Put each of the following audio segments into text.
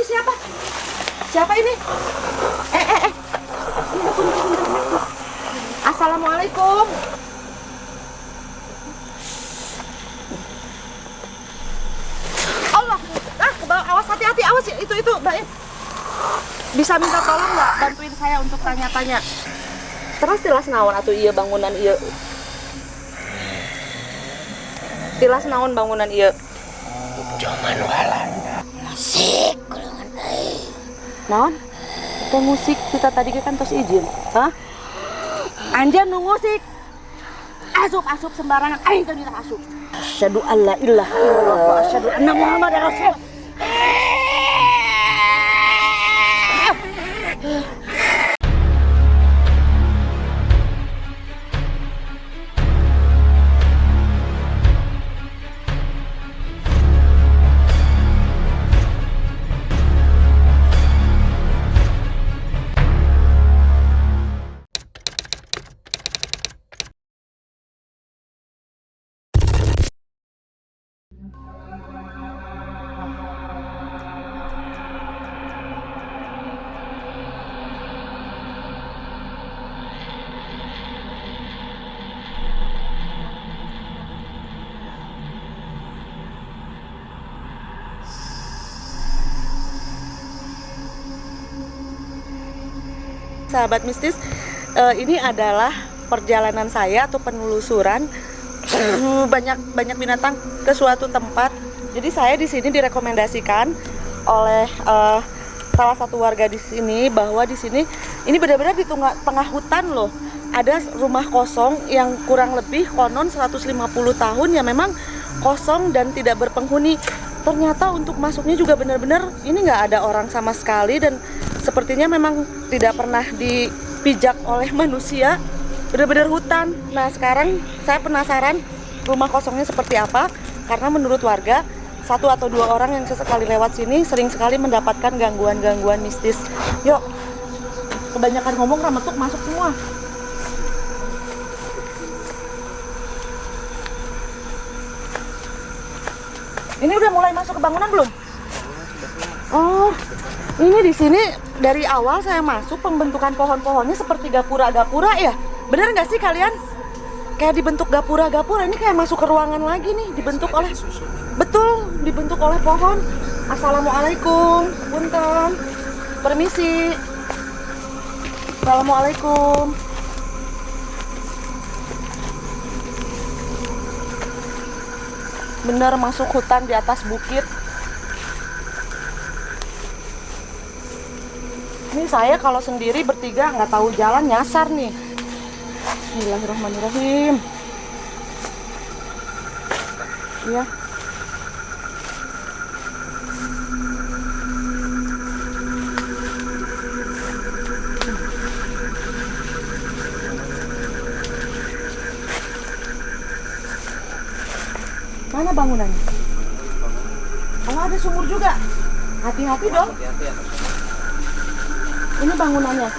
siapa? Siapa ini? Assalamualaikum. Allah, ke bawah, awas, hati-hati, awas itu, Mbak. Bisa minta tolong nggak bantuin saya untuk tanya-tanya? Terus tilas naon atau iya bangunan iya? Tilas naon bangunan iya? Zaman walanda musik golongan euy. Naon? Itu musik kita tadi kan tos izin. Hah? Anjeun nu musik. Asup sembarangan aing teu dina asup. Asyhadu alla ilaha illallah wa asyhadu anna muhammadar rasul. Sahabat mistis, ini adalah perjalanan saya atau penelusuran banyak binatang ke suatu tempat. Jadi saya di sini direkomendasikan oleh salah satu warga di sini bahwa di sini ini benar-benar di tengah hutan loh. Ada rumah kosong yang kurang lebih konon 150 tahun yang memang kosong dan tidak berpenghuni. Ternyata untuk masuknya juga benar-benar ini nggak ada orang sama sekali dan sepertinya memang tidak pernah dipijak oleh manusia, benar-benar hutan. Nah sekarang saya penasaran rumah kosongnya seperti apa, karena menurut warga 1 atau 2 orang yang sesekali lewat sini sering sekali mendapatkan gangguan-gangguan mistis. Yuk, kebanyakan ngomong rametuk masuk semua. Ini udah mulai masuk ke bangunan belum? Oh, ini di sini dari awal saya masuk pembentukan pohon-pohonnya seperti gapura-gapura ya. Bener nggak sih kalian? Kayak dibentuk gapura-gapura. Ini kayak masuk ke ruangan lagi nih, dibentuk oleh, betul, dibentuk oleh pohon. Assalamualaikum, punten, permisi. Assalamualaikum. Bener masuk hutan di atas bukit. Ini saya kalau sendiri bertiga nggak tahu jalan nyasar nih. Bismillahirrahmanirrahim. Iya. Mana bangunannya? Oh, ada sumur juga. Hati-hati dong. Ini bangunannya.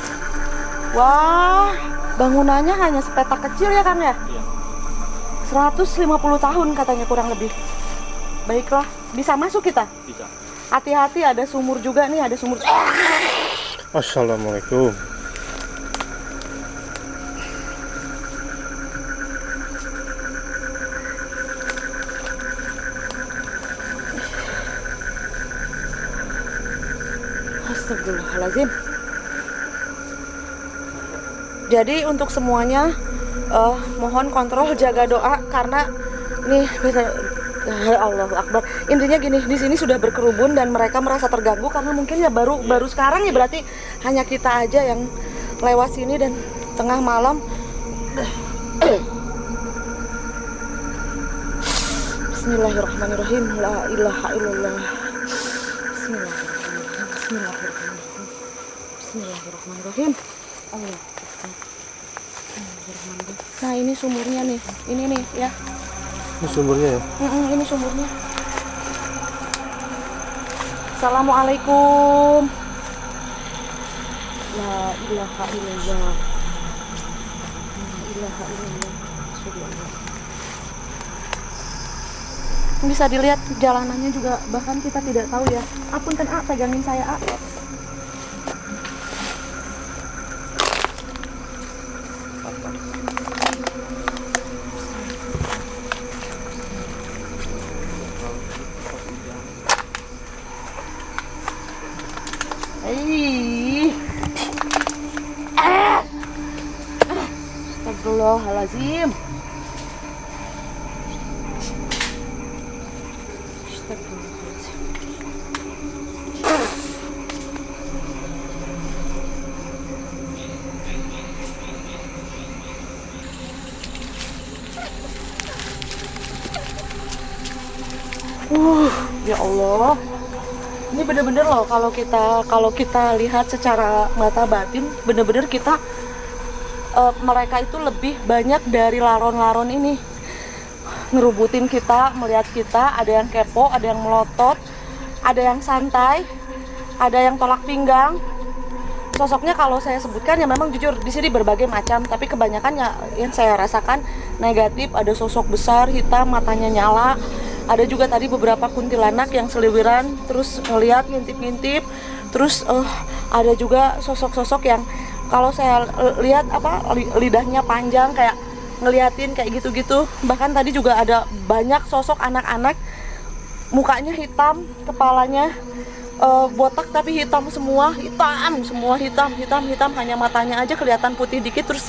Wah, bangunannya hanya sepetak kecil ya kan ya? 150 tahun katanya kurang lebih. Baiklah, bisa masuk kita? Bisa. Hati-hati, ada sumur juga nih, ada sumur. Assalamualaikum. Astagfirullahaladzim. Jadi untuk semuanya mohon kontrol, jaga doa karena nih Allahu Akbar. Intinya gini, di sini sudah berkerumun dan mereka merasa terganggu karena mungkin ya baru sekarang ya, berarti hanya kita aja yang lewat sini dan tengah malam. Bismillahirrahmanirrahim. La ilaha illallah. Bismillahirrahmanirrahim. Bismillahirrahmanirrahim. Allah. Nah ini sumurnya nih, ini nih ya. Ini sumbernya ya? Ini sumurnya. Assalamualaikum. La ilaha illallah. La ilaha illallah. Bisa dilihat jalanannya juga, bahkan kita tidak tahu ya. Apunten pegangin saya Astagfirullahaladzim. Ya Allah. Ini bener-bener loh kalau kita lihat secara mata batin, bener-bener kita mereka itu lebih banyak dari laron-laron ini. Ngerubutin kita, melihat kita, ada yang kepo, ada yang melotot, ada yang santai, ada yang tolak pinggang. Sosoknya kalau saya sebutkan ya memang jujur di sini berbagai macam, tapi kebanyakan ya yang saya rasakan negatif. Ada sosok besar, hitam, matanya nyala. Ada juga tadi beberapa kuntilanak yang seliwiran, terus ngeliat, ngintip-ngintip. Terus ada juga sosok-sosok yang kalau saya lihat lidahnya panjang kayak ngeliatin kayak gitu-gitu. Bahkan tadi juga ada banyak sosok anak-anak, mukanya hitam, kepalanya botak tapi hitam semua, hitam, hanya matanya aja kelihatan putih dikit. Terus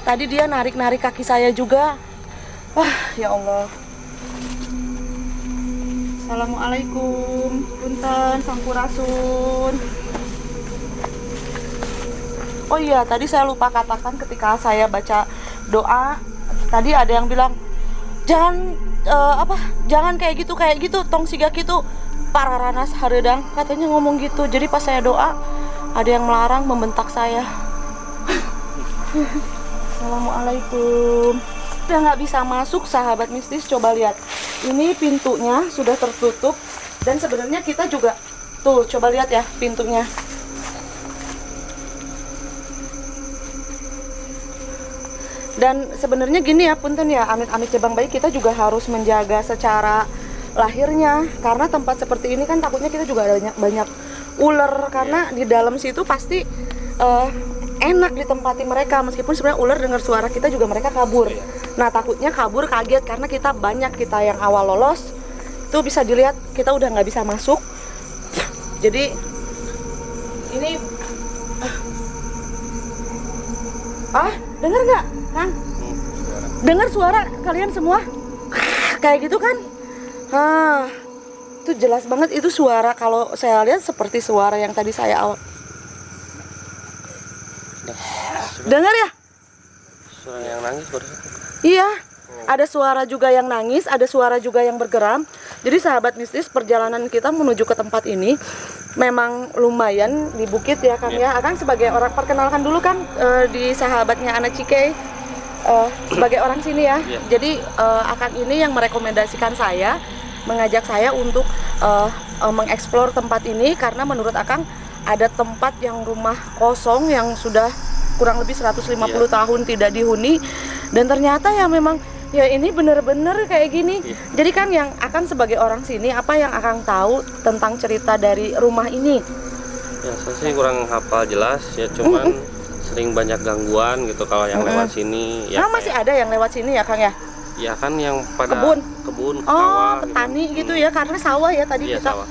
tadi dia narik-narik kaki saya juga. Wah, ya Allah. Assalamualaikum, punten, sampurasun. Oh iya, tadi saya lupa katakan ketika saya baca doa, tadi ada yang bilang jangan jangan kayak gitu, tong siga gitu, pararanas hareudang, katanya ngomong gitu. Jadi pas saya doa, ada yang melarang, membentak saya. Assalamualaikum. Udah nggak bisa masuk, sahabat mistis. Coba lihat, ini pintunya sudah tertutup, dan sebenarnya kita juga tuh, coba lihat ya pintunya. Dan sebenarnya gini ya, punten ya, amit-amit cabang bayi, kita juga harus menjaga secara lahirnya, karena tempat seperti ini kan takutnya kita juga ada banyak ular, karena di dalam situ pasti enak ditempati mereka, meskipun sebenarnya ular dengar suara kita juga mereka kabur. Nah, takutnya kabur kaget karena kita banyak, kita yang awal lolos itu bisa dilihat kita udah nggak bisa masuk. Jadi ini dengar nggak, Kang? Dengar suara kalian semua kayak gitu kan? Itu jelas banget, itu suara, kalau saya lihat seperti suara yang tadi saya awal. Dengar ya? Suara yang nangis barusan. Iya, ada suara juga yang nangis, ada suara juga yang bergeram. Jadi sahabat mistis, perjalanan kita menuju ke tempat ini memang lumayan di bukit ya, Kang ya. Akang sebagai orang, perkenalkan dulu kan di sahabatnya Anak Cike, sebagai orang sini ya. Jadi Akang ini yang merekomendasikan saya, mengajak saya untuk mengeksplor tempat ini, karena menurut Akang ada tempat yang rumah kosong yang sudah kurang lebih 150 tahun tidak dihuni, dan ternyata ya memang ya ini bener-bener kayak gini. Jadi kan yang Akang sebagai orang sini, apa yang Akang tahu tentang cerita dari rumah ini? Ya, saya sih kurang hafal jelas ya, cuman sering banyak gangguan gitu kalau yang lewat sini ya. Masih ada yang lewat sini ya, Kang ya? Ya kan yang pada kebun sawah, petani gitu ya, karena sawah ya tadi kita. Sawah.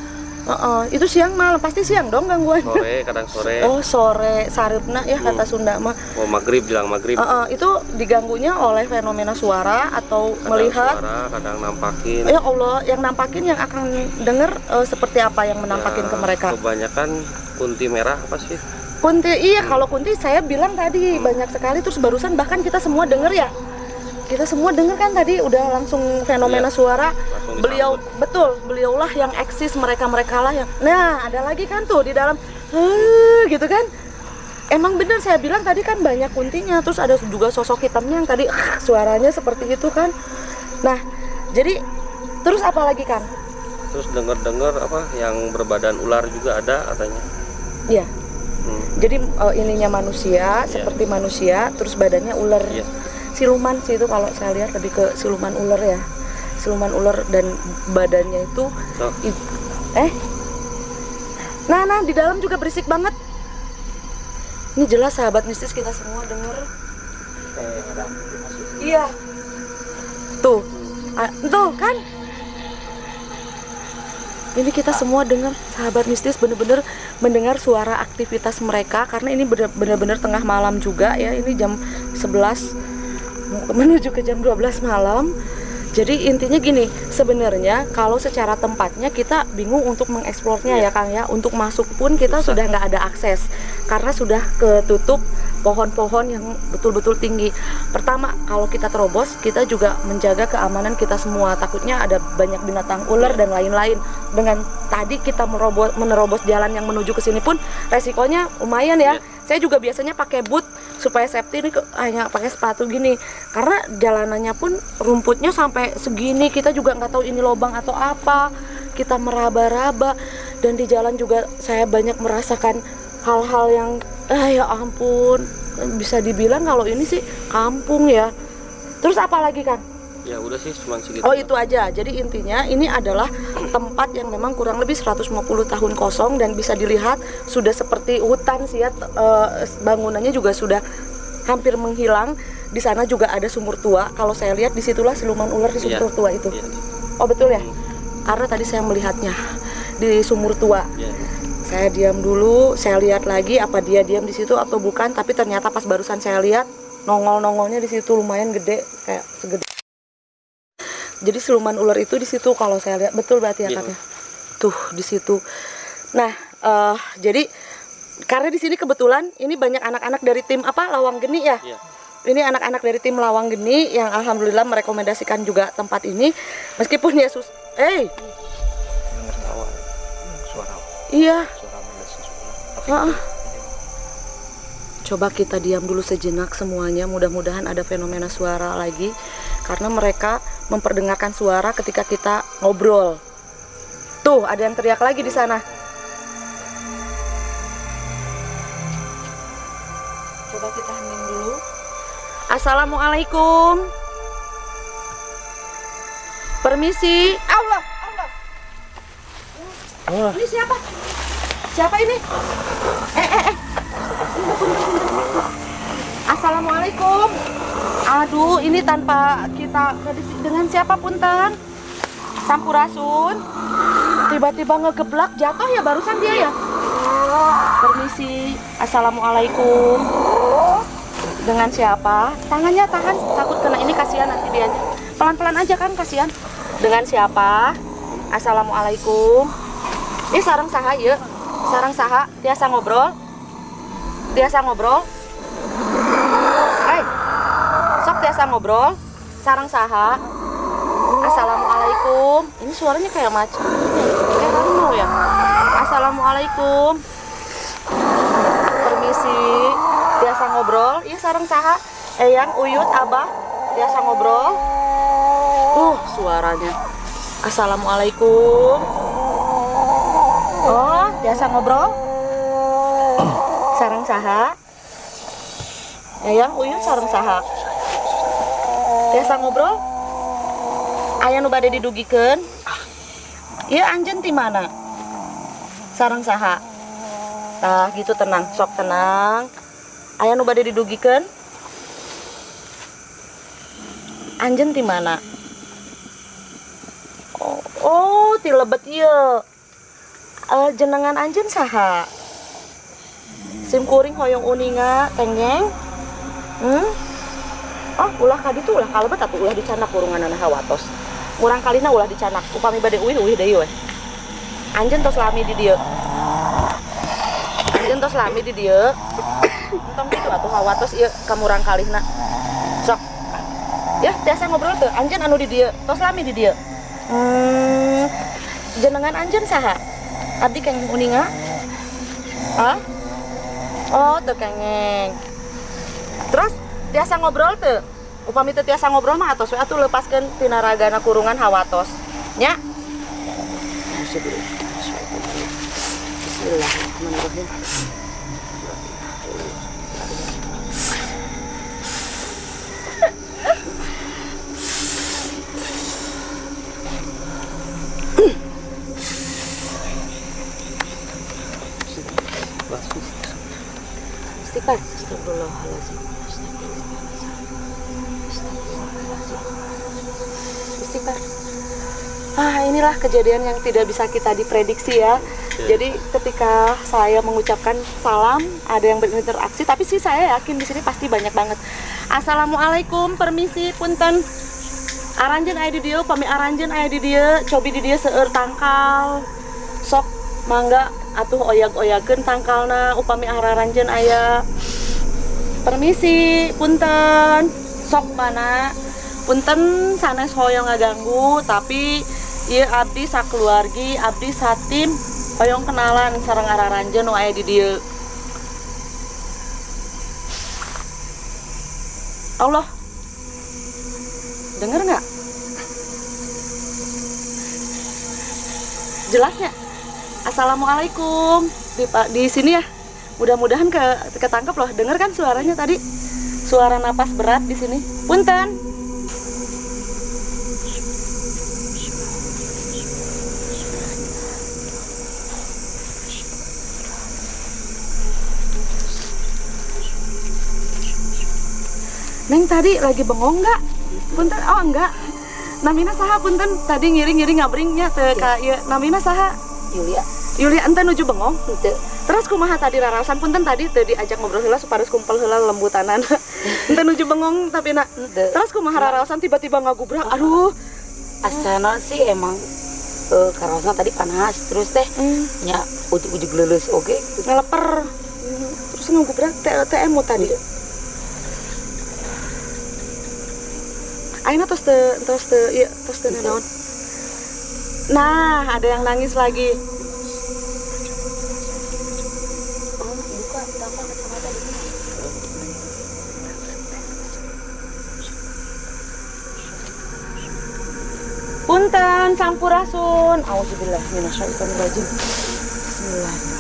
Itu siang malam, pasti siang dong gangguan. Sore, kadang sore. Oh, sore, saripna ya kata Sunda mah. Oh, maghrib, jelang maghrib. Itu diganggunya oleh fenomena suara atau Kadang melihat suara, kadang nampakin. Ya Allah, yang nampakin, yang akan dengar seperti apa yang menampakin ke mereka? Kebanyakan kunti merah apa sih? Kunti, iya, kalau kunti saya bilang tadi banyak sekali, terus barusan bahkan kita semua dengar ya. Kita semua dengar kan tadi udah langsung fenomena suara. Beliau betul, beliaulah yang eksis, mereka lah yang. Nah, ada lagi kan tuh di dalam gitu kan. Emang bener saya bilang tadi kan banyak kuntinya, terus ada juga sosok hitamnya yang tadi suaranya seperti itu kan. Nah, jadi terus apa lagi, Kang? Terus dengar apa yang berbadan ular juga ada katanya. Iya. Jadi ininya manusia, seperti manusia, terus badannya ular. Siluman sih itu, kalau saya lihat lebih ke siluman ular ya. siluman ular dan badannya itu So. Nah di dalam juga berisik banget. Ini jelas sahabat mistis kita semua denger. Iya. Tuh kan. Ini kita semua dengar sahabat mistis bener-bener mendengar suara aktivitas mereka karena ini bener-bener tengah malam juga ya. Ini jam 11 menuju ke jam 12 malam. Jadi intinya gini, sebenarnya kalau secara tempatnya kita bingung untuk mengeksplornya ya Kang ya. Untuk masuk pun kita sudah nggak ada akses karena sudah ketutup pohon-pohon yang betul-betul tinggi. Pertama, kalau kita terobos, kita juga menjaga keamanan kita semua. Takutnya ada banyak binatang ular dan lain-lain. Dengan tadi kita menerobos jalan yang menuju ke sini pun resikonya lumayan ya. Saya juga biasanya pakai boot supaya safety, ini hanya pakai sepatu gini karena jalanannya pun rumputnya sampai segini, kita juga nggak tahu ini lubang atau apa. Kita meraba-raba dan di jalan juga saya banyak merasakan hal-hal yang ya ampun, bisa dibilang kalau ini sih kampung ya. Terus apa lagi Kang? Ya udah sih cuma segitu. Oh itu aja. Jadi intinya ini adalah tempat yang memang kurang lebih 150 tahun kosong dan bisa dilihat sudah seperti hutan sih ya. Bangunannya juga sudah hampir menghilang. Di sana juga ada sumur tua. Kalau saya lihat disitulah siluman ular di sumur tua itu. Oh betul ya? Karena tadi saya melihatnya di sumur tua. Saya diam dulu, saya lihat lagi apa dia diam di situ atau bukan. Tapi ternyata pas barusan saya lihat nongol-nongolnya di situ lumayan gede, kayak segede. Jadi siluman ular itu di situ kalau saya lihat, betul berarti ya Kang ya? Tuh di situ. Nah, jadi karena di sini kebetulan ini banyak anak-anak dari tim Lawang Geni ya. Ini anak-anak dari tim Lawang Geni yang alhamdulillah merekomendasikan juga tempat ini. Meskipun ya iya. Coba kita diam dulu sejenak semuanya. Mudah-mudahan ada fenomena suara lagi karena mereka memperdengarkan suara ketika kita ngobrol. Tuh, ada yang teriak lagi di sana. Coba kita hening dulu. Assalamualaikum. Permisi. Allah. Ini siapa? Siapa ini? Assalamualaikum. Aduh, ini tanpa kita dengan siapa punten? Sampurasun. Tiba-tiba ngegeblak jatuh ya barusan dia ya. Permisi. Assalamualaikum. Dengan siapa? Tangannya tahan, takut kena ini, kasihan nanti dia. Pelan-pelan aja kan, kasihan. Dengan siapa? Assalamualaikum. Ini sarang saha ya. Sarang saha, biasa ngobrol. Biasa ngobrol. Sok biasa ngobrol. Sarang saha. Assalamualaikum. Ini suaranya kayak macam kayak harimau ya. Assalamualaikum. Permisi. Biasa ngobrol. Iya sarang saha. Eyang, Uyut, Abah. Biasa ngobrol. Suaranya. Assalamualaikum. Oh, biasa ngobrol. Sarang saha. Eyang, Uyut, sarang saha. Biasa ngobrol. Aya nu bade didugikeun. Ieu anjeun ti mana? Sareng saha? Tah gitu tenang, sok tenang. Aya nu bade didugikeun? Anjeun ti mana? Oh, ti lebet ieu. Jenengan anjeun saha? Sim kuring hoyong uninga tengeng. Oh, ulah kadi tuh ulah kalebet atuh ulah dicanak kurunganana hawatos. Murang kalina ulah dicanak, upami bade uih deui we. Anjeun tos lami di dieu. Anjeun tos lami di dieu. Entong kitu atuh hawatos ieu ka murang kalihna. Sok. Ya, biasa ngobrol teu. Anjeun anu di dieu, tos lami di dieu. Jenengan anjeun saha? Abdi kengeng uninga? Hah? Oh, teu kengeng. Terus biasa ngobrol teu? Upami teu tiasa ngobrol mah atos we atuh lepaskeun tina ragana kurungan hawatos. Nya. Bismillahirrahmanirrahim. Istighfar. Astagfirullahaladzim. Istighfar. Inilah kejadian yang tidak bisa kita diprediksi ya. Jadi ketika saya mengucapkan salam, ada yang berinteraksi, tapi sih saya yakin di sini pasti banyak banget. Assalamualaikum, permisi, punten. Aranjeun aya di dieu, pami aranjeun aya di dieu, cobi di dieu seueur tangkal. Sok mangga atuh oyag-oyagkeun tangkalna, upami aranjeun aya. Permisi, punten. Sok mana? Punten sanes hoyong ngaganggu, tapi ieu abdi sakeluargi, abdi satim hoyong kenalan sareng araranjeun nu aya di dieu. Allah, denger nggak? Jelasnya? Assalamualaikum. Di sini ya. Mudah-mudahan ketangkep loh. Denger kan suaranya tadi? Suara napas berat di sini. Punten. Neng tadi lagi bengong nggak? Punten, oh enggak. Namina saha punten? Tadi ngiring-ngiring ngabringnya teh ka ieu. Namina saha? Yulia ente nuju bengong? Henteu. Terus kumaha tadi rarasan punten tadi teu diajak ngobrol heula supados kumpul heula lembutanan. Ente nuju bengong tapi nak. Terus kumaha rarasan tiba-tiba ngagubrak. Aduh, Asana sih emang karosna tadi panas terus teh nya uji leuleus oge ngeleper. Terus ngagubrak TMU tadi. Aina tos teu naon. Nah, ada yang nangis lagi. Punten sampurasun. Auzubillah minasyaitonir rajim. Bismillahirrahmanirrahim.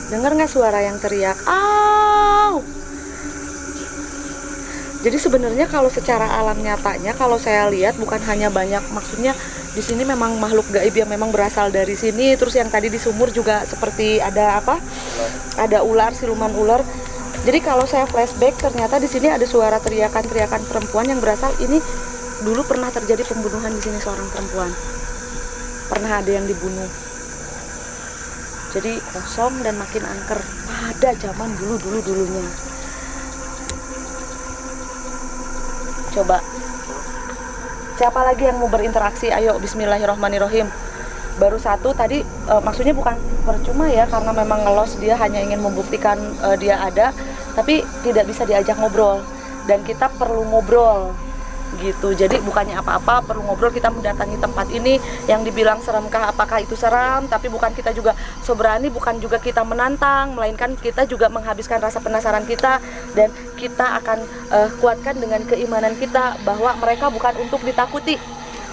Dengar nggak suara yang teriak? Au! Jadi sebenarnya kalau secara alam nyatanya, kalau saya lihat bukan hanya banyak, maksudnya di sini memang makhluk gaib yang memang berasal dari sini. Terus yang tadi di sumur juga seperti ada apa? Ada ular, siluman ular. Jadi kalau saya flashback, ternyata di sini ada suara teriakan-teriakan perempuan yang berasal ini dulu pernah terjadi pembunuhan di sini seorang perempuan. Pernah ada yang dibunuh. Jadi kosong dan makin angker pada zaman dulunya. Coba siapa lagi yang mau berinteraksi? Ayo, bismillahirrohmanirrohim. Baru satu tadi, maksudnya bukan percuma ya, karena memang ngelos, dia hanya ingin membuktikan dia ada, tapi tidak bisa diajak ngobrol, dan kita perlu ngobrol gitu. Jadi bukannya apa-apa, perlu ngobrol, kita mendatangi tempat ini. Yang dibilang seramkah, apakah itu seram? Tapi bukan kita juga so berani, bukan juga kita menantang, melainkan kita juga menghabiskan rasa penasaran kita, dan kita akan kuatkan dengan keimanan kita bahwa mereka bukan untuk ditakuti,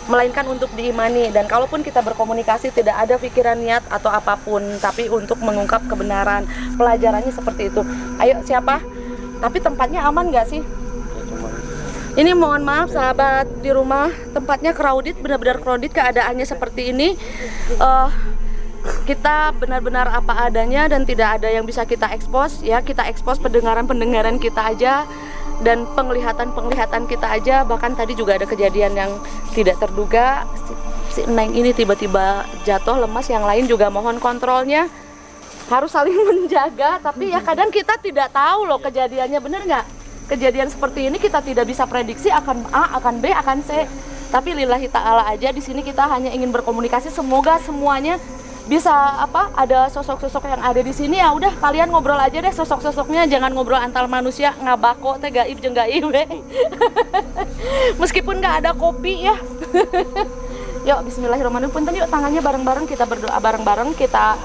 melainkan untuk diimani. Dan kalaupun kita berkomunikasi tidak ada pikiran niat atau apapun, tapi untuk mengungkap kebenaran. Pelajarannya seperti itu. Ayo, siapa? Tapi tempatnya aman nggak sih? Ini mohon maaf sahabat di rumah, tempatnya crowded, benar-benar crowded, keadaannya seperti ini. Kita benar-benar apa adanya dan tidak ada yang bisa kita expose ya. Kita expose pendengaran kita aja dan penglihatan kita aja. Bahkan tadi juga ada kejadian yang tidak terduga, si Neng ini tiba-tiba jatuh lemas. Yang lain juga mohon kontrolnya. harus saling menjaga, tapi ya kadang kita tidak tahu loh kejadiannya, bener nggak? Kejadian seperti ini kita tidak bisa prediksi akan A, akan B, akan C. Tapi lillahi ta'ala aja di sini kita hanya ingin berkomunikasi, semoga semuanya bisa ada sosok-sosok yang ada di sini, ya udah kalian ngobrol aja deh sosok-sosoknya, jangan ngobrol antar manusia, ngabako teh gaib jeung gaib we. Meskipun nggak ada kopi ya. Yuk bismillahirrahmanirrahim, punten yuk tangannya bareng-bareng, kita berdoa bareng-bareng, kita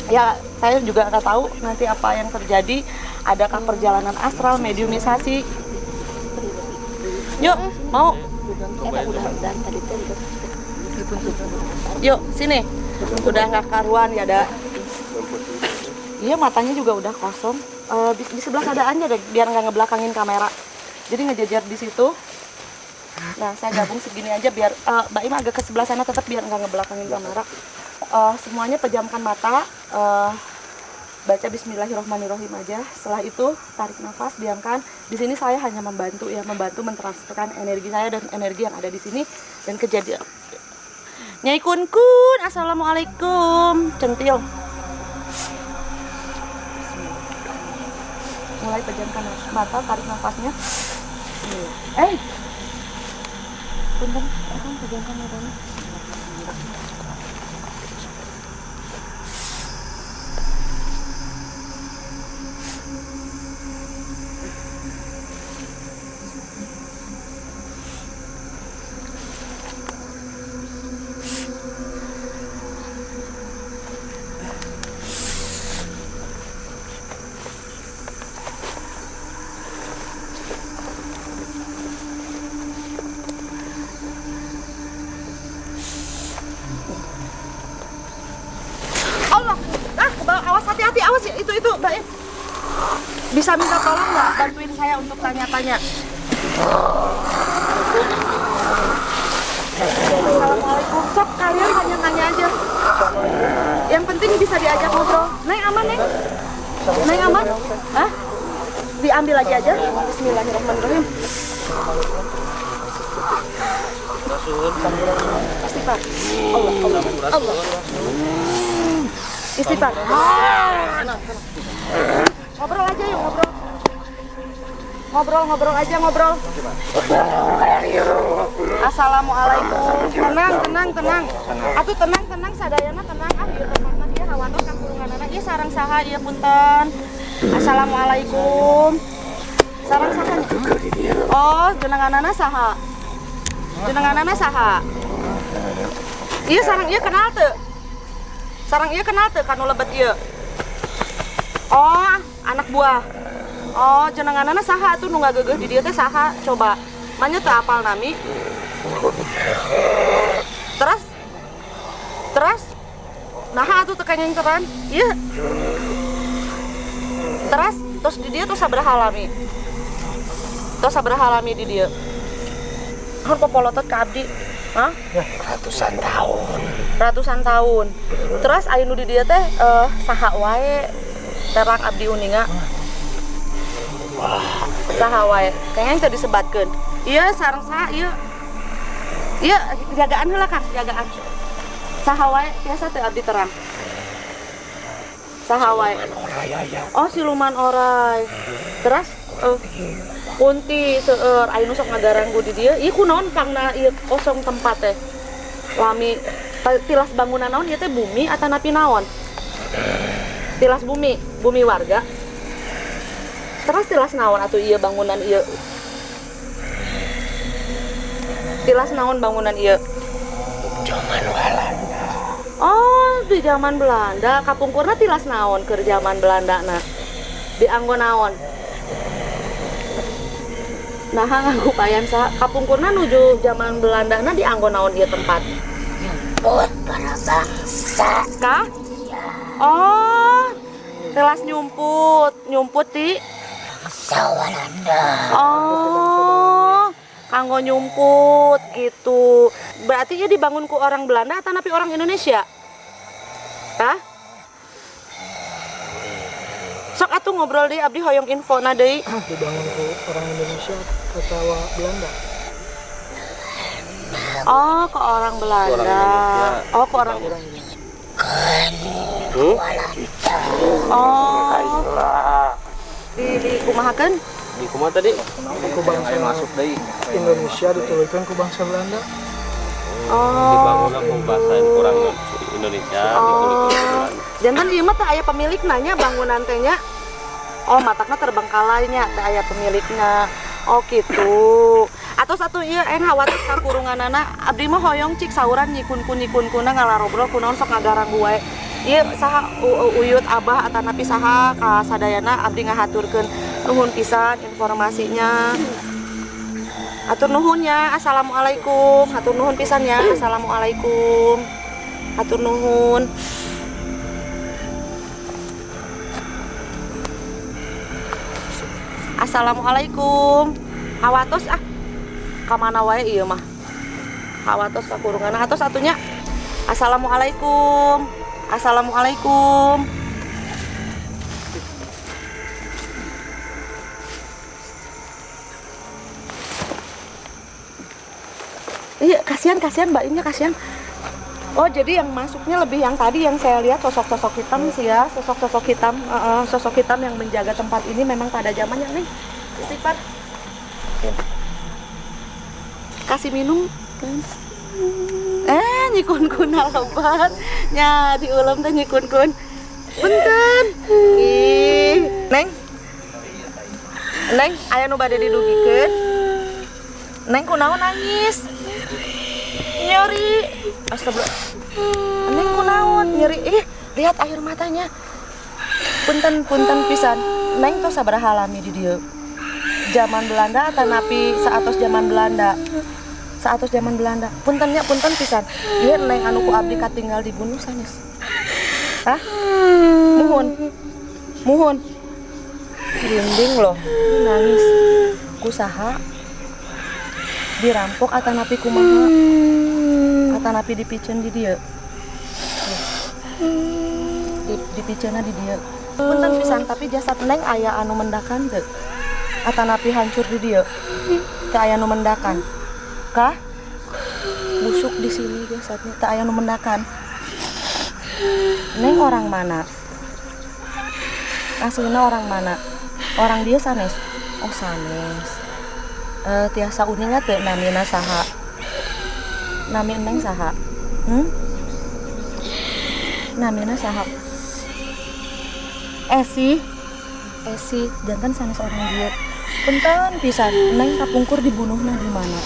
ya saya juga nggak tahu nanti apa yang terjadi, adakah perjalanan astral, mediumisasi. Yuk mau yuk sini, udah nggak karuan ya dak. Iya matanya juga udah kosong. Di sebelah keadaannya deh biar nggak ngebelakangin kamera, jadi ngejajar di situ. Nah saya gabung segini aja biar Mbak Im agak ke sebelah sana tetap biar nggak ngebelakangin kamera. Semuanya pejamkan mata, baca bismillahirrahmanirrahim aja. Setelah itu tarik nafas, diamkan. Di sini saya hanya membantu mentransferkan energi saya dan energi yang ada di sini dan kejadian. Nyai kun, assalamualaikum, centil. Mulai pejamkan mata, tarik nafasnya. Punten, pejamkan matanya. Hati-hati, awas ya, itu Mbak Im. Bisa minta tolong nggak bantuin saya untuk tanya-tanya? Assalamualaikum, sok kalian tanya-tanya aja. Yang penting bisa diajak ngobrol. Neng aman, Neng? Neng aman? Hah? Diambil lagi aja. Bismillahirrahmanirrahim. Istighfar. Allah. Istighfar. Ngobrol aja yuk, ngobrol aja. Assalamualaikum. Tenang. Atuh tenang sadayana tenang. Ieu tempatna ieu hawatos ka kurunganana ieu sareng saha ieu punten. Assalamualaikum. Sareng saha? Oh, jenenganana saha? Ieu sareng ieu kenal teu? Sarang iya kenal tuh kanu lebet iya. Oh, anak buah. Oh, jenenganana saha tuh nu ngageugeuh di dieu teh saha? Coba. Manya teu apal nami. Terus naha atuh teu kenyenceran? Ieu. Terus di dieu tuh sabaraha lami? Tos sabaraha lami di dieu? Har popolotot ka abdi. Hah? Ratusan tahun. Terus anu di dia teh saha wae terang abdi uninga. Saha wae. Kayaknya teu disebatkeun. Ieu sareng saha ieu? Ieu jagaan heula Kang, jagaan. Saha wae biasa teu abdi terang. Saha wae. Oh, siluman oray. Terus kunti seueur aya nu sok ngagaranggu di dieu. Ieu kunaon pangna ieu kosong tempat teh? Lami tilas bangunan naon ieu teh bumi atau napi naon? Tilas bumi warga. Terus tilas naon atuh ieu bangunan ieu? Tilas naon bangunan ieu? Zaman Belanda. Oh, di zaman Belanda. Kapungkurna tilas naon keur zaman Belandana? Dianggo naon? Nah, nganggo payan sa kapungkurna nuju zaman Belandana dianggo naon ieu tempat? Buat para bangsa. Kah? Oh, telas nyumput di Bangsa Belanda. Oh, kanggo nyumput gitu. Berarti ieu dibangun ku orang Belanda atau napi orang Indonesia? Kah? Sok atuh ngobrol deui abdi hoyong info na deui. Dibangun ku orang Indonesia atau Belanda? Oh, ke orang Belanda. Oh, ke orang Kan Walanda. Oh. Di kumahakeun? Di kumaha tadi? Ku bangsa Indonesia dituliskan ku bangsa Belanda. Dibangun aku bahasain kurang Indonesia ditulis. Jantan ieu mah teh aya pemilik nanya bangunan teh nya. Oh, matakna terbengkalainya teh aya pemilikna. Oh gitu. Atau satu ieu enak wates ka kurunganana abdi mah hoyong cik sauran nyikun-kuna ngalarobrol kunaon sok ngagarang wae. Ieu saha uyut abah atanapi saha ka sadayana abdi ngahaturkeun nuhun pisan informasinya. Atur nuhun ya. Assalamualaikum. Atur nuhun pisan ya. Assalamualaikum. Atur nuhun. Assalamualaikum. Hawatos kamana wae ieu mah. Hawatos ka kurunganna atos satunya. Assalamualaikum. Assalamualaikum. Iya, kasihan Mbak Innya kasihan. Oh, jadi yang masuknya lebih yang tadi yang saya lihat sosok-sosok hitam sih ya, sosok-sosok hitam yang menjaga tempat ini memang pada zamannya nih. Istighfar. Kasih minum kan. Nyikun-kun lobat. Nya diulam teh nyikun-kun. Punten. Ih, Neng. Neng, aya nu bade didugikeun. Neng kunaon nangis? Nyeri. Astagfirullah. Neng kunaon nyeri? Lihat air matanya. Punten pisan. Neng tos sabaraha lami di dieu? Zaman Belanda atanapi saatos zaman Belanda? Saatos zaman Belanda. Punten pisan. Ieu Neng anu ku abdi katinggal dibunuh sanes. Hah? Muhun. Rinding loh. Nangis. Kusaha? Dirampok atanapi kumaha? Atanapi dipicen di dieu. Dipicena di dieu. Punten pisan tapi jasad Neng aya anu mendakan teu? Atanapi hancur di dieu. Teu aya nu mendakan. Kah? Busuk di sini jasadnya teu aya nu mendakan. Neng orang mana? Aslina orang mana? Orang dia sanes. Oh sanes. Tiasa uningat teu namina saha? Nami Neng saha? Namina saha? Esi jantan sanes orang dia. Punten pisan, Neng kapungkur dibunuhna di mana?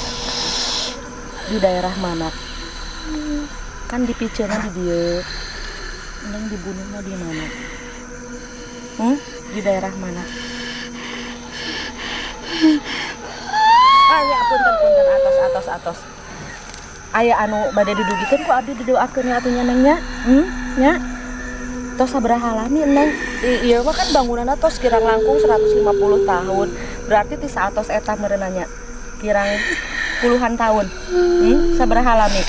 Di daerah mana? Kan dipiceuna di dieu. Neng dibunuhna di mana? Di daerah mana? Ya punten atos. Aya anu bade didugikeun ku abdi didoakeun ya atunya Neng nya. Nya. Tos sabaraha lami Neng? Ieu mah kan bangunanna tos kirang langkung 150 tahun. Berarti ti saatos eta meureunanya kirang puluhan tahun. Sabaraha lami?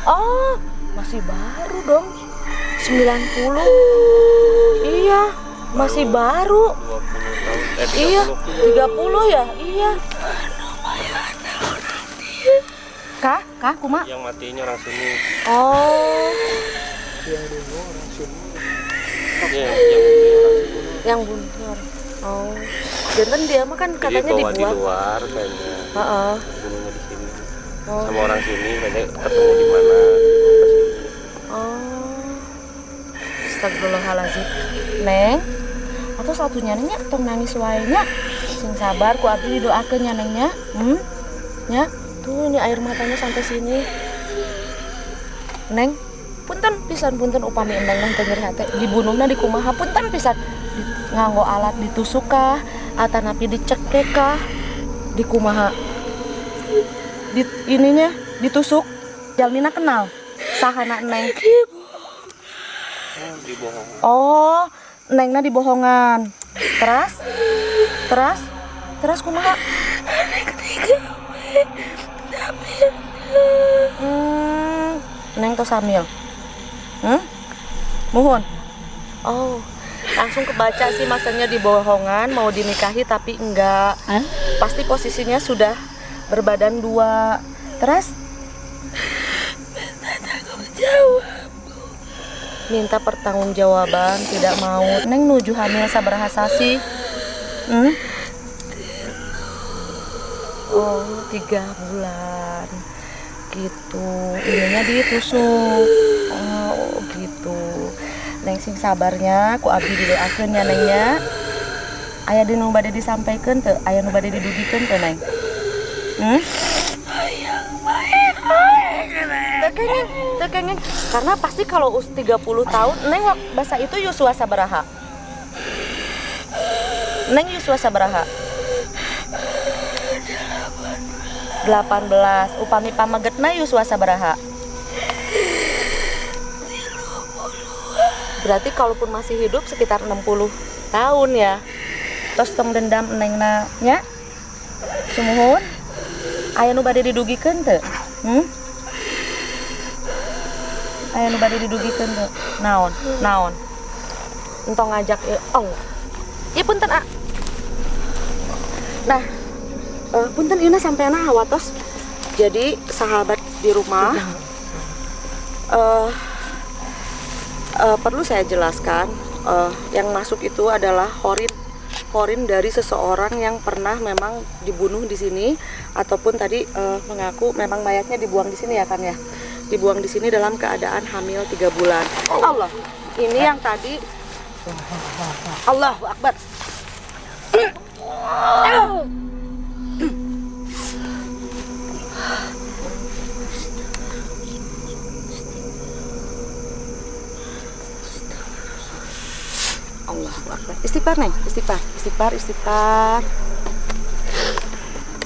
Oh, masih baru dong. 90. Iya, masih baru. 20 tahun. Iya, 30 ya? Iya. Kah, kumaha? Yang matinya orang sini. Oh. Yang dulu orang sini. Iya, yang bunuh orang sini. Yang bunuh. Oh. Jantan dia mah kan katanya Jadi bawa dibuat. di luar kayaknya. Heeh. Bunuhnya di sini. Oh. Sama orang sini kayaknya ketemu di mana ke sini. Oh. Astagfirullahalazim. Neng, atau satunya nya tong nangis wae nya. Sing sabar ku abdi didoakeun nya Neng nya. Nya. Tuh ini air matanya sampai sini. Neng, punten pisan upami Neng teu nyeri hate dibunuhna di kumaha punten pisan. Nganggo alat ditusuk kah atanapi dicekek kah di kumaha? Di ininya ditusuk. Jalmina kenal sahana Neng. Dibohong. Oh, Nengna dibohongan. Terus kumaha? Neng tos hamil. Muhun. Oh, langsung kebaca sih masanya dibohongan mau dinikahi tapi enggak. Pasti posisinya sudah berbadan dua. Terus minta pertanggungjawaban, tidak mau. Neng nuju hamil sabaraha sasi? Oh, 3 bulan. Gitu. Ininya ditusuk. Oh, gitu. Neng sing sabarnya, ku abdi didoakeun ya Nengnya. Aya di nu bade disampaikan teu? Aya nu bade didugikeun teu Neng? Tekengeng. Karena pasti kalau 30 tahun Neng bahasa itu Yusua sabaraha? Neng Yusua sabaraha? 18. Upami pamagetna Yusua sabaraha? Berarti kalaupun masih hidup sekitar 60 tahun ya. Tos tong dendam nengna nya. Sumuhun. Aya nu bade didugikeun teu? Aya nu bade didugikeun teu? Naon? Entong ngajak Allah. Ya punten ah. Nah, punten Ina sampeana hawatos. Jadi sahabat di rumah perlu saya jelaskan, yang masuk itu adalah horin dari seseorang yang pernah memang dibunuh di sini ataupun tadi mengaku memang mayatnya dibuang di sini ya kan ya, dibuang di sini dalam keadaan hamil 3 bulan. Allah, ini yang tadi. Allahu Akbar. Allahu Akbar. Istighfar Neng, istighfar.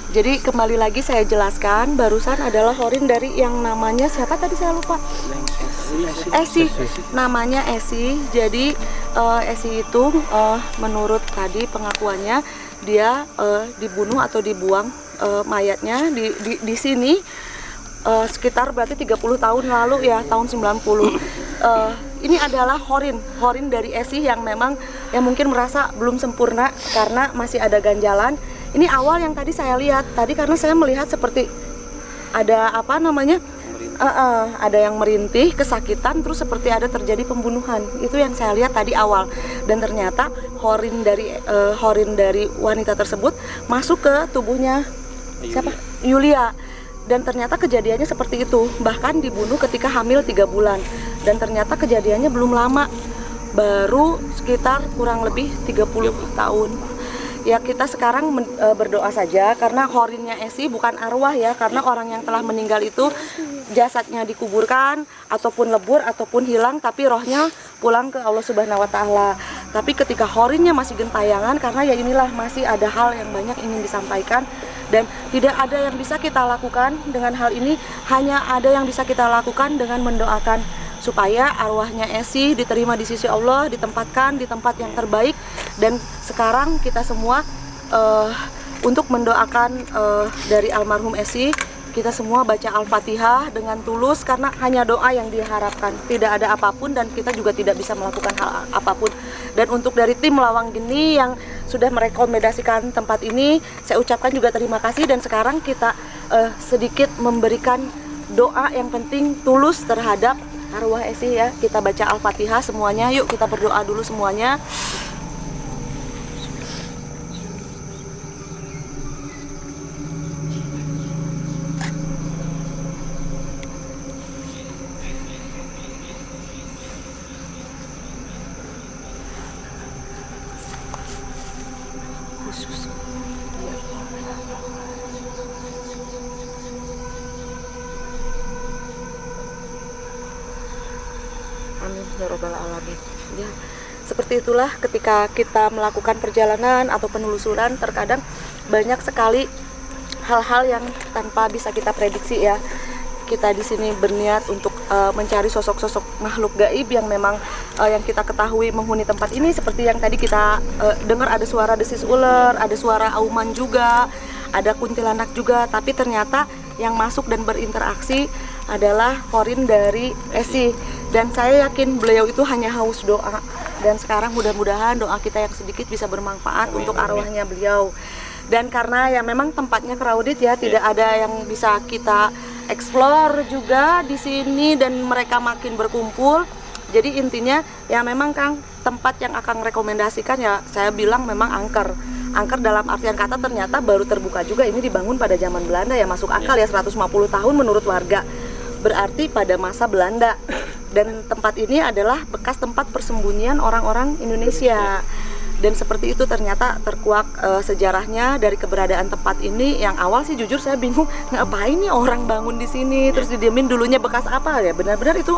Jadi kembali lagi saya jelaskan, barusan adalah horin dari yang namanya siapa tadi saya lupa. Esi, namanya Esi. Jadi Esi itu menurut tadi pengakuannya dia dibunuh atau dibuang mayatnya di sini sekitar berarti 30 tahun lalu ya, tahun 90. Ini adalah horin dari Esi yang memang yang mungkin merasa belum sempurna karena masih ada ganjalan. Ini awal yang tadi saya lihat tadi karena saya melihat seperti ada apa namanya ada yang merintih, kesakitan, terus seperti ada terjadi pembunuhan. Itu yang saya lihat tadi awal. Dan ternyata horin dari wanita tersebut masuk ke tubuhnya siapa? Yulia. Dan ternyata kejadiannya seperti itu, bahkan dibunuh ketika hamil 3 bulan. Dan ternyata kejadiannya belum lama, baru sekitar kurang lebih 30 tahun. Ya kita sekarang berdoa saja karena horinnya Esi bukan arwah ya, karena orang yang telah meninggal itu jasadnya dikuburkan ataupun lebur ataupun hilang, tapi rohnya pulang ke Allah Subhanahu wa Ta'ala. Tapi ketika horinnya masih gentayangan, karena ya inilah masih ada hal yang banyak ingin disampaikan dan tidak ada yang bisa kita lakukan dengan hal ini, hanya ada yang bisa kita lakukan dengan mendoakan supaya arwahnya Esi diterima di sisi Allah, ditempatkan di tempat yang terbaik. Dan sekarang kita semua untuk mendoakan dari almarhum Esi, kita semua baca Al-Fatihah dengan tulus karena hanya doa yang diharapkan, tidak ada apapun dan kita juga tidak bisa melakukan hal apapun. Dan untuk dari tim Lawang Geni yang sudah merekomendasikan tempat ini, saya ucapkan juga terima kasih. Dan sekarang kita sedikit memberikan doa yang penting tulus terhadap arwah Esi ya. Kita baca Al-Fatihah semuanya, yuk kita berdoa dulu semuanya. Amin ya robbal alamin. Ya, seperti itulah ketika kita melakukan perjalanan atau penelusuran, terkadang banyak sekali hal-hal yang tanpa bisa kita prediksi ya. Kita di sini berniat untuk mencari sosok-sosok makhluk gaib yang memang yang kita ketahui menghuni tempat ini, seperti yang tadi kita dengar ada suara desis ular, ada suara auman juga, ada kuntilanak juga, tapi ternyata yang masuk dan berinteraksi adalah horin dari Esi. Dan saya yakin beliau itu hanya haus doa. Dan sekarang mudah-mudahan doa kita yang sedikit bisa bermanfaat untuk arwahnya beliau. Dan karena ya memang tempatnya crowded ya, tidak ada yang bisa kita explore juga di sini dan mereka makin berkumpul. Jadi intinya ya memang Kang, tempat yang akan rekomendasikan ya saya bilang memang angker. Angker dalam artian kata ternyata baru terbuka juga, ini dibangun pada zaman Belanda ya, masuk akal ya 150 tahun menurut warga. Berarti pada masa Belanda. Dan tempat ini adalah bekas tempat persembunyian orang-orang Indonesia. Dan seperti itu ternyata terkuak sejarahnya dari keberadaan tempat ini. Yang awal sih jujur saya bingung, ngapain nih orang bangun di sini terus didiemin, dulunya bekas apa ya. Benar-benar itu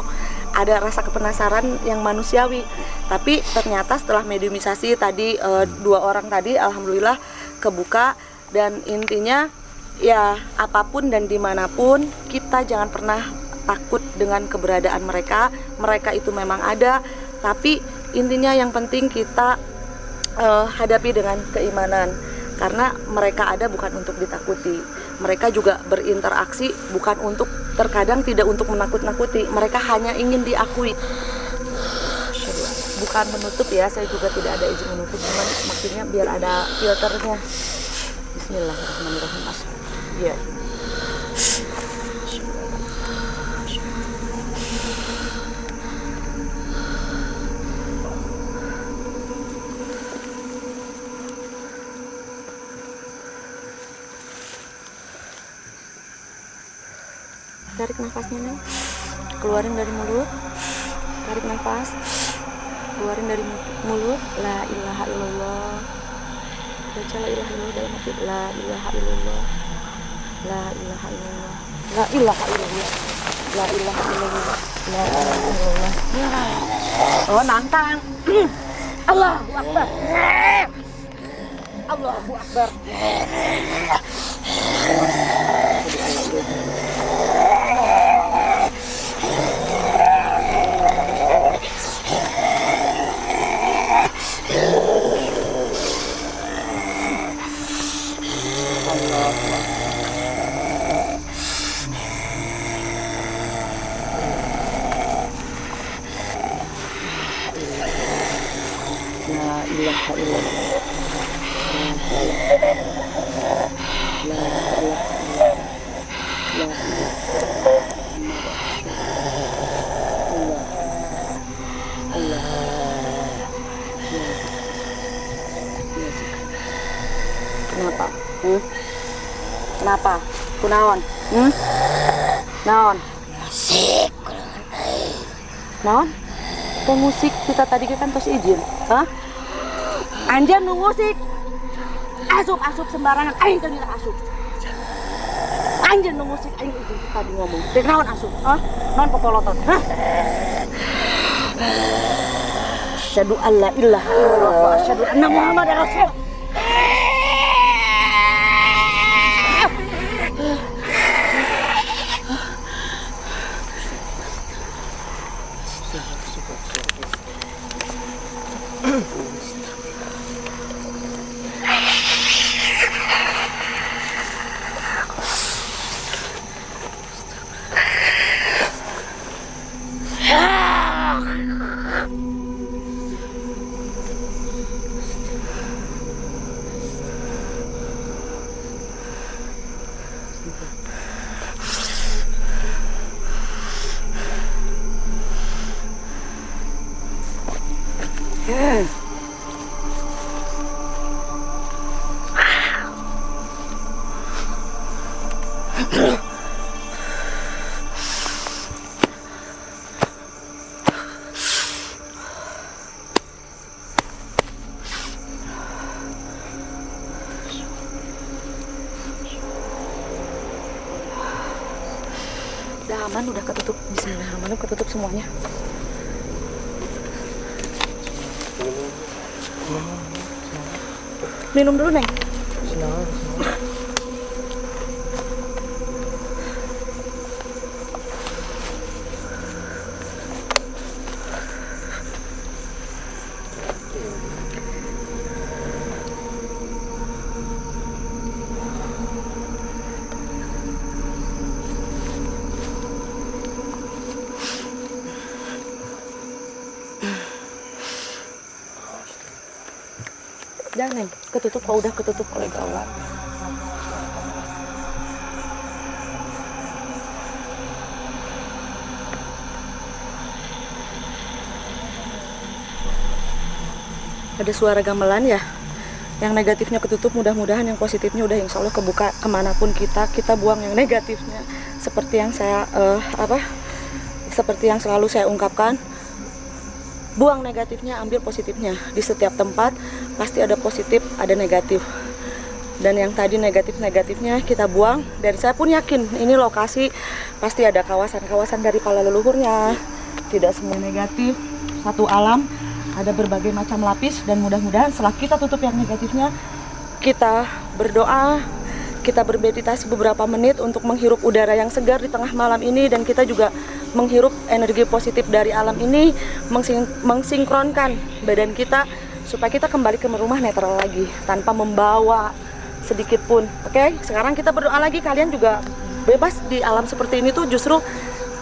ada rasa kepenasaran yang manusiawi. Tapi ternyata setelah mediumisasi tadi 2 orang tadi alhamdulillah kebuka. Dan intinya ya apapun dan dimanapun kita jangan pernah takut dengan keberadaan mereka. Mereka itu memang ada, tapi intinya yang penting kita hadapi dengan keimanan, karena mereka ada bukan untuk ditakuti. Mereka juga berinteraksi bukan untuk, terkadang tidak untuk menakut-nakuti, mereka hanya ingin diakui. Bukan menutup ya, saya juga tidak ada izin menutup, cuman maksudnya biar ada filternya. Bismillahirrahmanirrahim. Iya. Tarik nafasnya Neng, keluarin dari mulut, tarik nafas, keluarin dari mulut. La ilaha illallah, baca la ilaha illallah dalam hati. La ilaha illallah, la ilaha illallah, la ilaha illallah, la ilaha illallah, la ilaha illallah. Oh nantang. Allahu Akbar, Allahu Akbar. Kenapa? Kenapa? Kunaon? Naon? Musik. Naon? Teh musik kita tadi kan tos izin. Hah? Anjeun nu musik. Asup sembarangan, aing teh dina asup. Anjeun nu musik aing izin tadi ngomong. Teh naon asup? Hah? Naon pokoloton? Hah? Asyhadu an la ilaha illallah wa asyhadu anna Muhammadar Rasul. Udah aman, udah ketutup. Bismillahirrahmanirrahim, ketutup semuanya. Minum dulu, Neng. Jangan, Neng. Ketutup, kalau udah ketutup oleh Allah. ada suara gamelan ya. Yang negatifnya ketutup, mudah-mudahan yang positifnya udah insya Allah kebuka kemanapun kita buang yang negatifnya. Seperti yang saya seperti yang selalu saya ungkapkan, buang negatifnya, ambil positifnya. Di setiap tempat pasti ada positif, ada negatif. Dan yang tadi negatifnya kita buang. Dan saya pun yakin ini lokasi pasti ada kawasan-kawasan dari para leluhurnya. Tidak semua negatif, satu alam, ada berbagai macam lapis. Dan mudah-mudahan setelah kita tutup yang negatifnya, kita berdoa, kita bermeditasi beberapa menit untuk menghirup udara yang segar di tengah malam ini. Dan kita juga menghirup energi positif dari alam ini, mengsinkronkan badan kita supaya kita kembali ke rumah netral lagi tanpa membawa sedikit pun. Oke, sekarang kita berdoa lagi. Kalian juga bebas di alam seperti ini tuh justru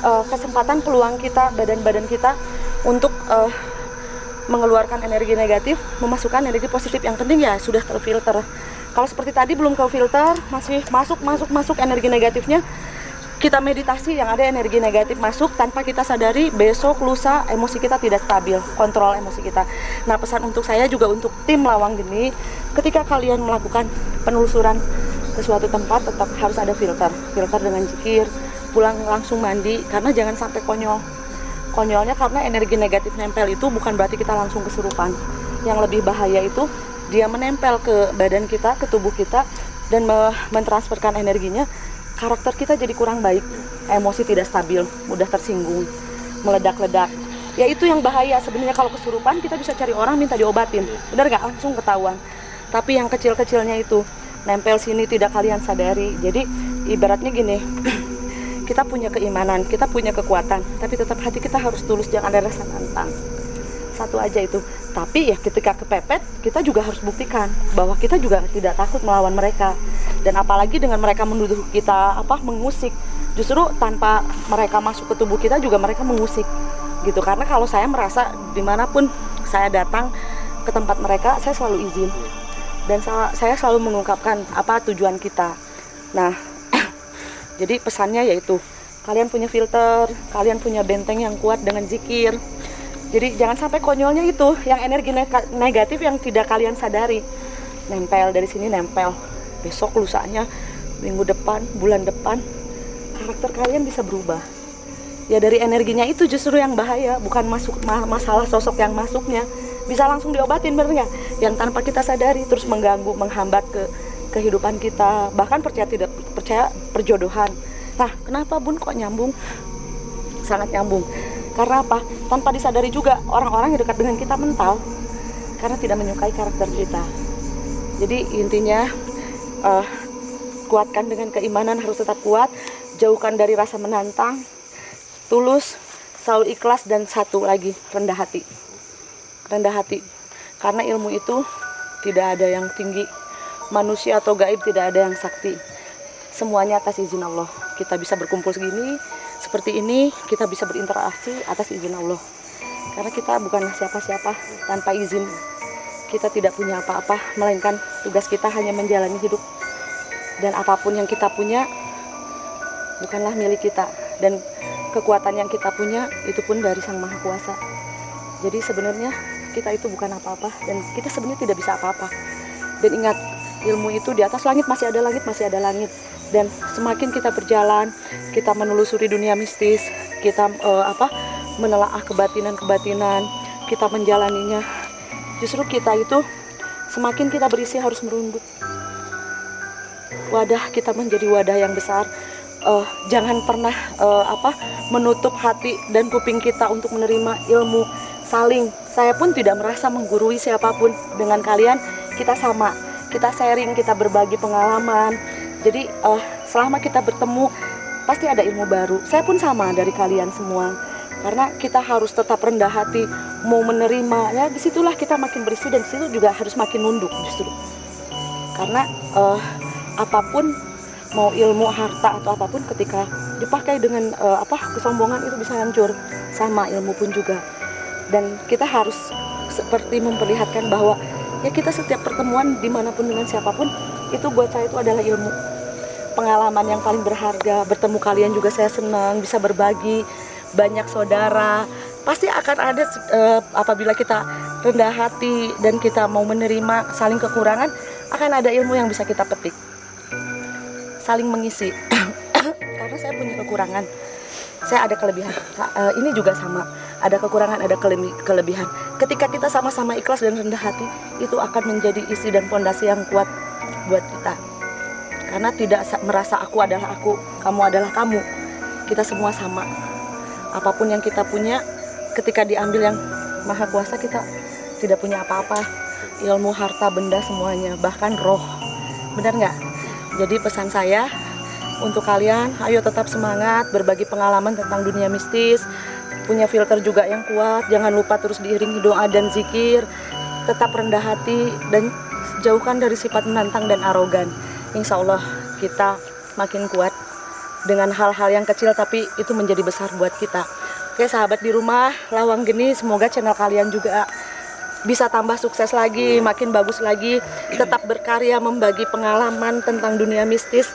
kesempatan, peluang kita, badan-badan kita untuk mengeluarkan energi negatif, memasukkan energi positif. Yang penting ya sudah terfilter. Kalau seperti tadi belum ke filter, masih masuk energi negatifnya, kita meditasi yang ada energi negatif masuk tanpa kita sadari, besok lusa emosi kita tidak stabil, kontrol emosi kita. Nah, pesan untuk saya juga untuk tim Lawang Geni, ketika kalian melakukan penelusuran ke suatu tempat tetap harus ada filter dengan zikir, pulang langsung mandi, karena jangan sampai konyolnya karena energi negatif nempel itu bukan berarti kita langsung kesurupan. Yang lebih bahaya itu dia menempel ke badan kita, ke tubuh kita, dan mentransferkan energinya. Karakter kita jadi kurang baik, emosi tidak stabil, mudah tersinggung, meledak-ledak. Ya itu yang bahaya sebenarnya. Kalau kesurupan kita bisa cari orang minta diobatin, benar nggak? Langsung ketahuan. Tapi yang kecil-kecilnya itu nempel sini tidak kalian sadari. Jadi ibaratnya gini, kita punya keimanan, kita punya kekuatan, tapi tetap hati kita harus tulus, jangan ada rasa nantang. Satu aja itu. Tapi ya ketika kepepet, kita juga harus buktikan bahwa kita juga tidak takut melawan mereka. Dan apalagi dengan mereka menuduh kita mengusik, justru tanpa mereka masuk ke tubuh kita juga mereka mengusik gitu. Karena kalau saya merasa dimanapun saya datang ke tempat mereka, saya selalu izin dan saya selalu mengungkapkan apa tujuan kita. Nah, jadi pesannya yaitu kalian punya filter, kalian punya benteng yang kuat dengan zikir. Jadi jangan sampai konyolnya itu yang energi negatif yang tidak kalian sadari nempel dari sini, nempel besok, lusanya, minggu depan, bulan depan, karakter kalian bisa berubah. Ya dari energinya itu justru yang bahaya, bukan masalah sosok yang masuknya. Bisa langsung diobatin, bener nggak? Yang tanpa kita sadari terus mengganggu, menghambat ke kehidupan kita, bahkan percaya tidak percaya perjodohan. Nah, kenapa Bun kok nyambung? Sangat nyambung. Karena apa? Tanpa disadari juga orang-orang yang dekat dengan kita mental karena tidak menyukai karakter kita. Jadi intinya kuatkan dengan keimanan, harus tetap kuat, jauhkan dari rasa menantang, tulus, selalu ikhlas, dan satu lagi rendah hati. Rendah hati, karena ilmu itu tidak ada yang tinggi, manusia atau gaib tidak ada yang sakti. Semuanya atas izin Allah. Kita bisa berkumpul segini, seperti ini, kita bisa berinteraksi atas izin Allah. Karena kita bukanlah siapa-siapa tanpa izin. Kita tidak punya apa-apa, melainkan tugas kita hanya menjalani hidup. Dan apapun yang kita punya bukanlah milik kita. Dan kekuatan yang kita punya itu pun dari Sang Maha Kuasa. Jadi sebenarnya kita itu bukan apa-apa dan kita sebenarnya tidak bisa apa-apa. Dan ingat, ilmu itu di atas langit masih ada langit, masih ada langit. Dan semakin kita berjalan, kita menelusuri dunia mistis, kita menelaah kebatinan-kebatinan, kita menjalaninya. Justru kita itu semakin kita berisi harus merunduk. Wadah kita menjadi wadah yang besar. Jangan pernah menutup hati dan kuping kita untuk menerima ilmu. Saling. Saya pun tidak merasa menggurui siapapun. Dengan kalian kita sama. Kita sharing, kita berbagi pengalaman. Jadi selama kita bertemu pasti ada ilmu baru. Saya pun sama dari kalian semua. Karena kita harus tetap rendah hati, mau menerima. Ya disitulah kita makin berisi dan disitu juga harus makin nunduk justru. Karena apapun, mau ilmu, harta atau apapun, ketika dipakai dengan kesombongan itu bisa hancur. Sama ilmu pun juga. Dan kita harus seperti memperlihatkan bahwa ya kita setiap pertemuan dimanapun dengan siapapun itu buat saya itu adalah ilmu, pengalaman yang paling berharga. Bertemu kalian juga saya senang, bisa berbagi, banyak saudara. Pasti akan ada apabila kita rendah hati dan kita mau menerima saling kekurangan, akan ada ilmu yang bisa kita petik. Saling mengisi. Karena saya punya kekurangan, saya ada kelebihan. Ini juga sama, ada kekurangan, ada kelebihan. Ketika kita sama-sama ikhlas dan rendah hati, itu akan menjadi isi dan fondasi yang kuat buat kita. Karena tidak merasa aku adalah aku, kamu adalah kamu. Kita semua sama. Apapun yang kita punya, ketika diambil yang Maha Kuasa, kita tidak punya apa-apa. Ilmu, harta, benda, semuanya, bahkan roh. Benar nggak? Jadi pesan saya untuk kalian, ayo tetap semangat, berbagi pengalaman tentang dunia mistis, punya filter juga yang kuat, jangan lupa terus diiringi doa dan zikir, tetap rendah hati, dan jauhkan dari sifat menantang dan arogan. Insya Allah kita makin kuat dengan hal-hal yang kecil, tapi itu menjadi besar buat kita. Oke sahabat di rumah, Lawang Geni, semoga channel kalian juga bisa tambah sukses lagi, makin bagus lagi, tetap berkarya membagi pengalaman tentang dunia mistis,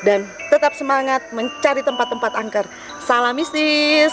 dan tetap semangat mencari tempat-tempat angker. Salam mistis.